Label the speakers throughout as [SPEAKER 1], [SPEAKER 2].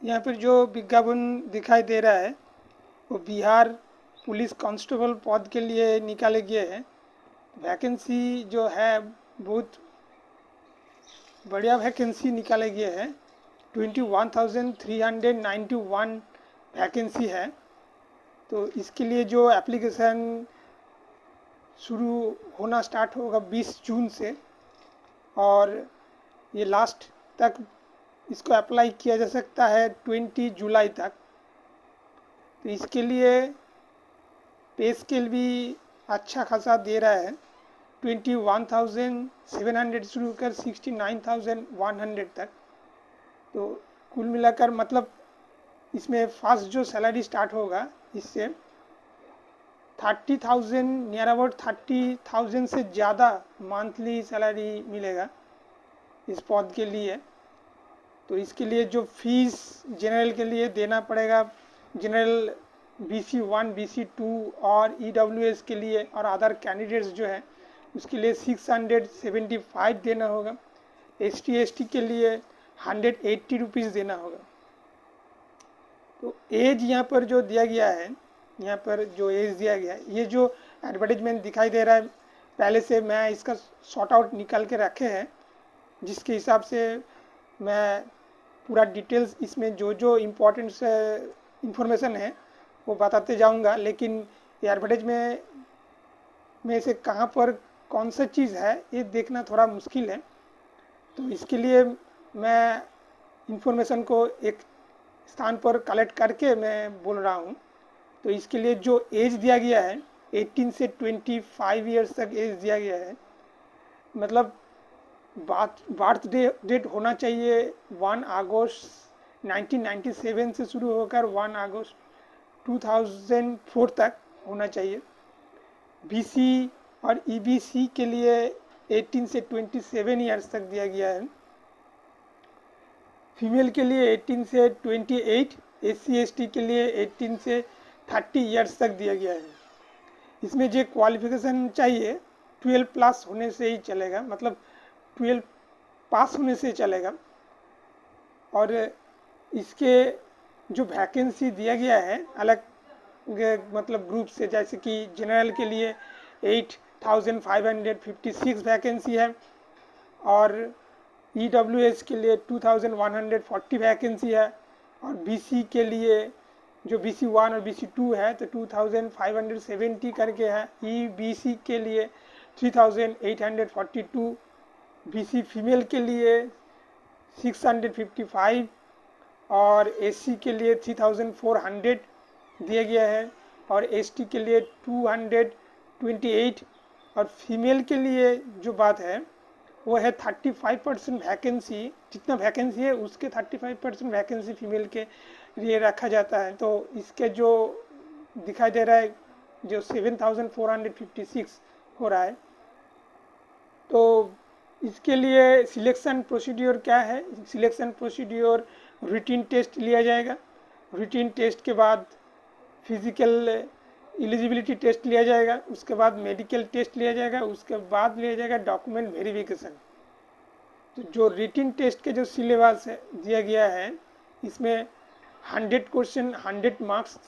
[SPEAKER 1] यहाँ पर जो विज्ञापन दिखाई दे रहा है वो बिहार पुलिस कांस्टेबल पद के लिए निकाले गए हैं। वैकेंसी जो है बहुत बढ़िया वैकेंसी निकाले गए हैं। 21,391 वैकेंसी है। तो इसके लिए जो एप्लीकेशन शुरू होना स्टार्ट होगा 20 जून से, और ये लास्ट तक इसको अप्लाई किया जा सकता है 20 जुलाई तक। तो इसके लिए पे स्केल भी अच्छा खासा दे रहा है। 21,700 शुरू कर 69,100 तक। तो कुल मिलाकर मतलब इसमें फर्स्ट जो सैलरी स्टार्ट होगा इससे 30,000 नियर अबाउट 30,000 से ज़्यादा मंथली सैलरी मिलेगा इस पद के लिए। तो इसके लिए जो फीस जनरल के लिए देना पड़ेगा, जनरल BC1 BC2 और EWS के लिए और अदर कैंडिडेट्स जो है उसके लिए 675 देना होगा। ST ST के लिए 180 रुपीज़ देना होगा। तो एज यहाँ पर जो दिया गया है, यहाँ पर जो एज दिया गया है, ये जो एडवर्टाइजमेंट दिखाई दे रहा है पहले से मैं इसका शॉर्ट आउट निकाल के रखे हैं, जिसके हिसाब से मैं पूरा डिटेल्स इसमें जो जो इम्पोर्टेंट इंफॉर्मेशन है वो बताते जाऊंगा। लेकिन ये एडवर्टाइजमेंट में से कहाँ पर कौन सा चीज़ है ये देखना थोड़ा मुश्किल है। तो इसके लिए मैं इंफॉर्मेशन को एक स्थान पर कलेक्ट करके मैं बोल रहा हूँ। तो इसके लिए जो एज दिया गया है 18 से 25 ईयर्स तक एज दिया गया है। मतलब बर्थ डेट होना चाहिए 1 अगस्त 1997 से शुरू होकर 1 अगस्त 2004 तक होना चाहिए। BC और EBC के लिए 18 से 27 ईयर्स तक दिया गया है। फीमेल के लिए 18 से 28, SC ST के लिए 18 से 30 ईयर्स तक दिया गया है। इसमें जो क्वालिफिकेशन चाहिए 12 प्लस होने से ही चलेगा, मतलब 12 पास होने से चलेगा। और इसके जो वैकेंसी दिया गया है अलग मतलब ग्रुप से, जैसे कि जनरल के लिए 8,556 वैकेंसी है और EWS के लिए 2,140 वैकेंसी है और BC के लिए जो BC1 और BC2 है तो 2,570 करके है। EBC के लिए 3,842, BC फीमेल के लिए 655 और SC के लिए 3,400 दिया गया है और ST के लिए 228। और फीमेल के लिए जो बात है वो है 35% वैकेंसी, जितना वैकेंसी है उसके 35% वैकेंसी फीमेल के लिए रखा जाता है। तो इसके जो दिखाई दे रहा है जो 7,456 हो रहा है। तो इसके लिए सिलेक्शन प्रोसीड्योर क्या है? सिलेक्शन प्रोसीड्योर रिटन टेस्ट लिया जाएगा, रिटन टेस्ट के बाद फिजिकल एलिजिबिलिटी टेस्ट लिया जाएगा, उसके बाद मेडिकल टेस्ट लिया जाएगा, उसके बाद लिया जाएगा डॉक्यूमेंट वेरिफिकेशन। तो जो रिटन टेस्ट के जो सिलेबस है दिया गया है इसमें 100 क्वेश्चन 100 मार्क्स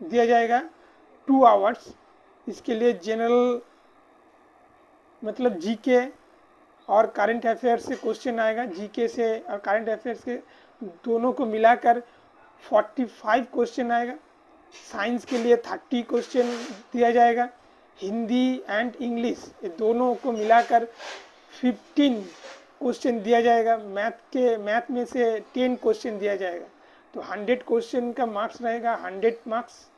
[SPEAKER 1] दिया जाएगा 2 आवर्स। इसके लिए जनरल मतलब जीके और करंट अफेयर्स से क्वेश्चन आएगा, जीके से और करंट अफेयर्स के दोनों को मिलाकर 45 क्वेश्चन आएगा। साइंस के लिए 30 क्वेश्चन दिया जाएगा, हिंदी एंड इंग्लिश ये दोनों को मिलाकर 15 क्वेश्चन दिया जाएगा। मैथ में से 10 क्वेश्चन दिया जाएगा। तो 100 क्वेश्चन का मार्क्स रहेगा 100 मार्क्स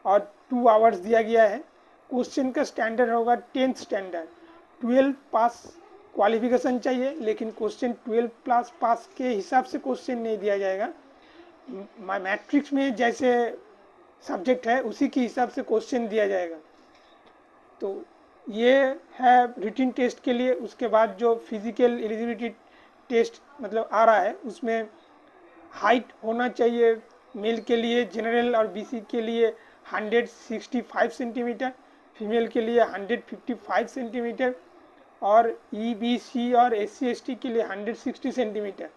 [SPEAKER 1] और 2 आवर्स दिया गया है। क्वेश्चन का स्टैंडर्ड होगा 10th स्टैंडर्ड। 12 पास क्वालिफिकेशन चाहिए, लेकिन क्वेश्चन 12 प्लस पास के हिसाब से क्वेश्चन नहीं दिया जाएगा। मैट्रिक्स में जैसे सब्जेक्ट है उसी के हिसाब से क्वेश्चन दिया जाएगा। तो ये है रिटन टेस्ट के लिए। उसके बाद जो फिजिकल एलिजिबिलिटी टेस्ट मतलब आ रहा है उसमें हाइट होना चाहिए मेल के लिए जनरल और BC के लिए 165 सेंटीमीटर, फीमेल के लिए 155 सेंटीमीटर और EBC और SC ST के लिए 160 सेंटीमीटर।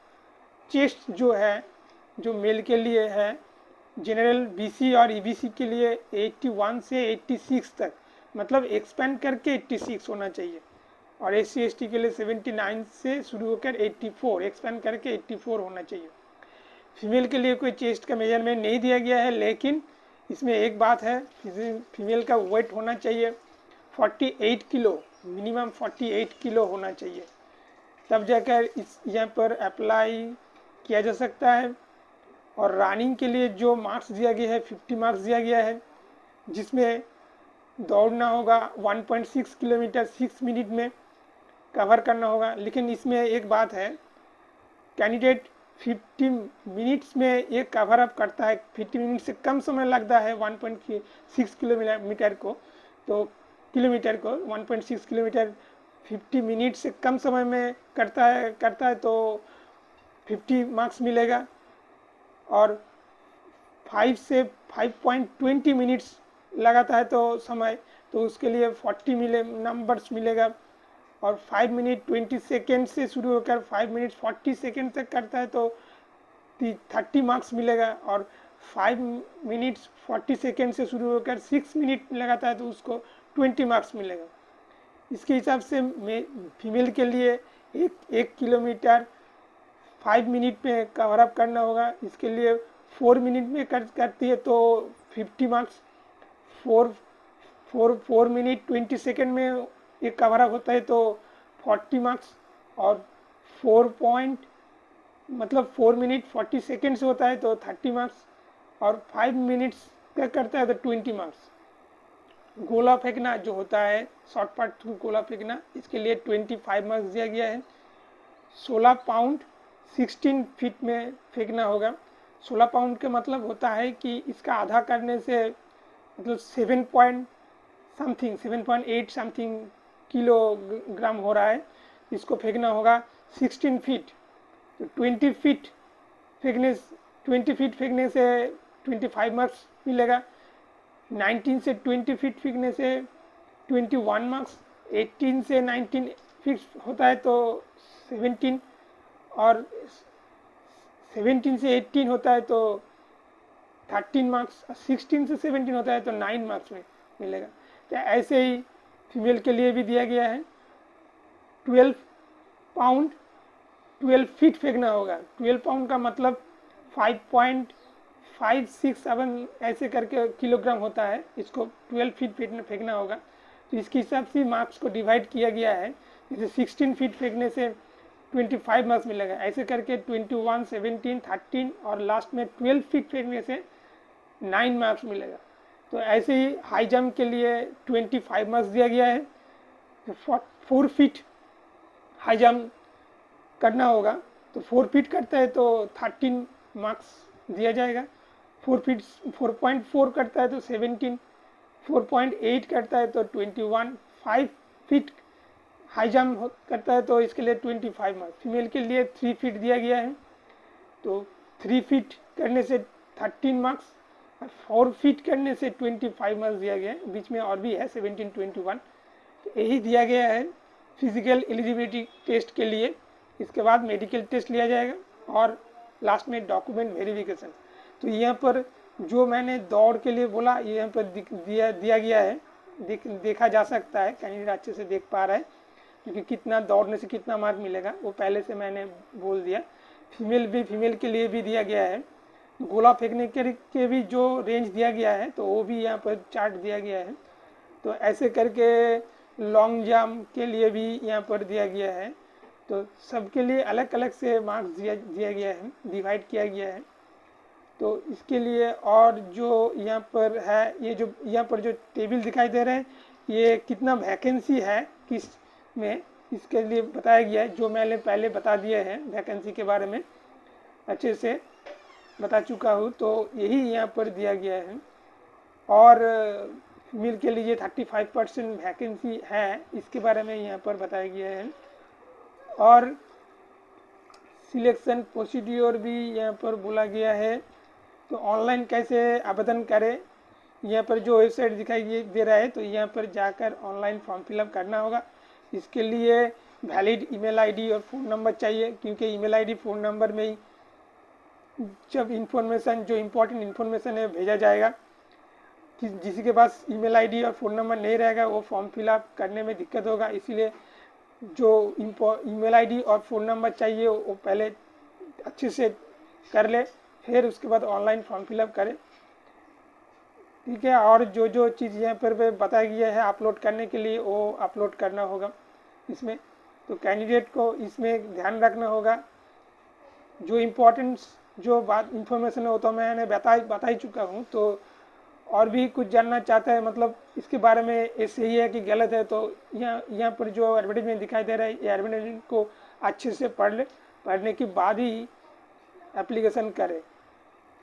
[SPEAKER 1] चेस्ट जो है जो मेल के लिए है, जनरल बीसी और ईबीसी के लिए 81 से 86 तक, मतलब एक्सपेंड करके 86 होना चाहिए, और एससी एसटी के लिए 79 से शुरू होकर 84 एक्सपेंड करके 84 होना चाहिए। फीमेल के लिए कोई चेस्ट का मेजरमेंट नहीं दिया गया है, लेकिन इसमें एक बात है, फीमेल का वेट होना चाहिए 48 किलो, मिनिमम 48 किलो होना चाहिए, तब जाकर इस यहाँ पर अप्लाई किया जा सकता है। और रनिंग के लिए जो मार्क्स दिया गया है 50 मार्क्स दिया गया है, जिसमें दौड़ना होगा 1.6 किलोमीटर 6 मिनट में कवर करना होगा। लेकिन इसमें एक बात है, कैंडिडेट 50 मिनट्स में ये कवर अप करता है, 50 मिनट से कम समय लगता है 1.6 किलोमीटर को, तो 1.6 किलोमीटर 50 मिनट से कम समय में करता है तो 50 मार्क्स मिलेगा। और 5 से 5.20 मिनट्स लगाता है तो समय, तो उसके लिए 40 नंबर्स मिलेगा। और 5 मिनट 20 सेकेंड से शुरू होकर 5 मिनट 40 सेकेंड तक करता है तो 30 मार्क्स मिलेगा। और 5 मिनट 40 सेकेंड से शुरू होकर 6 मिनट लगाता है तो उसको 20 मार्क्स मिलेगा। इसके हिसाब से फीमेल के लिए 1 किलोमीटर 5 मिनट में कवर अप करना होगा। इसके लिए 4 मिनट में करती है तो 50 मार्क्स, 4 मिनट 20 सेकेंड में ये कवर अप होता है तो 40 मार्क्स। और 4 मिनट 40 सेकेंड से होता है तो 30 मार्क्स। और 5 मिनट्स का करता है तो 20 मार्क्स। गोला फेंकना जो होता है, शॉर्ट पार्ट थ्रू गोला फेंकना, इसके लिए 25 मार्क्स दिया गया है। 16 पाउंड 16 फीट में फेंकना होगा। 16 पाउंड का मतलब होता है कि इसका आधा करने से मतलब 7.8 समथिंग किलोग्राम हो रहा है। इसको फेंकना होगा 16 फीट, तो 20 फीट फेंकने से 25 मार्क्स मिलेगा। 19 से 20 फीट फेंकने से 21 मार्क्स। 18 से 19 फीट होता है तो 17, और 17 से 18 होता है तो 13 मार्क्स। 16 से 17 होता है तो 9 मार्क्स में मिलेगा। तो ऐसे ही फीमेल के लिए भी दिया गया है। 12 पाउंड 12 फीट फेंकना होगा। 12 पाउंड का मतलब 5.567 ऐसे करके किलोग्राम होता है। इसको 12 फीट फेंकना होगा। तो इसके हिसाब से मार्क्स को डिवाइड किया गया है। जैसे 16 फीट फेंकने से 25 मार्क्स मिलेगा, ऐसे करके 21, 17, 13 और लास्ट में 12 फीट फेंकने से 9 मार्क्स मिलेगा। तो ऐसे ही हाई जंप के लिए 25 मार्क्स दिया गया है। तो 4 फीट हाई जंप करना होगा, तो 4 फीट करता है तो 13 मार्क्स दिया जाएगा। 4.4 करता है तो 17, 4.8 करता है तो 21, 5 फीट हाई जंप करता है तो इसके लिए 25 मार्क्स। फीमेल के लिए 3 फीट दिया गया है, तो 3 फीट करने से 13 मार्क्स, 4 फीट करने से 25 मार्क्स दिया गया है। बीच में और भी है 17, 21। तो यही दिया गया है फिजिकल एलिजिबिलिटी टेस्ट के लिए। इसके बाद मेडिकल टेस्ट लिया जाएगा और लास्ट में डॉक्यूमेंट वेरिफिकेशन। तो यहाँ पर जो मैंने दौड़ के लिए बोला, ये यहाँ पर दिया गया है, देखा जा सकता है। कैंडिडेट अच्छे से देख पा रहा है, क्योंकि कितना दौड़ने से कितना मार्क मिलेगा वो पहले से मैंने बोल दिया। फीमेल के लिए भी दिया गया है। गोला फेंकने के भी जो रेंज दिया गया है तो वो भी यहाँ पर चार्ट दिया गया है। तो ऐसे करके लॉन्ग जंप के लिए भी यहाँ पर दिया गया है। तो सबके लिए अलग अलग से मार्क्स दिया गया है, डिवाइड किया गया है। तो इसके लिए और जो यहाँ पर है, ये जो यहाँ पर जो टेबल दिखाई दे रहे हैं, ये कितना वैकेंसी है किस में, इसके लिए बताया गया है। जो मैंने पहले बता दिए हैं वैकेंसी के बारे में अच्छे से बता चुका हूँ, तो यही यहाँ पर दिया गया है। और फीमेल के लिए 35% वैकेंसी है, इसके बारे में यहाँ पर बताया गया है। और सिलेक्शन प्रोसीड्योर भी यहाँ पर बोला गया है। तो ऑनलाइन कैसे आवेदन करें, यहाँ पर जो वेबसाइट दिखाई दे रहा है, तो यहाँ पर जाकर ऑनलाइन फॉर्म फिलअप करना होगा। इसके लिए वैलिड ईमेल आईडी और फ़ोन नंबर चाहिए, क्योंकि ईमेल आईडी फ़ोन नंबर में ही जब इन्फॉर्मेशन जो इम्पोर्टेंट इन्फॉर्मेशन है भेजा जाएगा, किसी के पास ईमेल आईडी और फ़ोन नंबर नहीं रहेगा वो फॉर्म फिलअप करने में दिक्कत होगा। इसीलिए जो ईमेल आईडी और फ़ोन नंबर चाहिए वो पहले अच्छे से कर ले, फिर उसके बाद ऑनलाइन फॉर्म फिलअप करें। ठीक है, और जो जो चीज़ यहाँ पर बताया गया है अपलोड करने के लिए वो अपलोड करना होगा इसमें। तो कैंडिडेट को इसमें ध्यान रखना होगा। जो इम्पोर्टेंट जो बात इन्फॉर्मेशन है वो तो मैंने बता ही चुका हूँ। तो और भी कुछ जानना चाहता है मतलब इसके बारे में ये सही है कि गलत है, तो यहाँ पर जो एडवर्टीजमेंट दिखाई दे रहा है ये एडवर्टीजमेंट को अच्छे से पढ़ ले, पढ़ने के बाद ही एप्लीकेशन करें।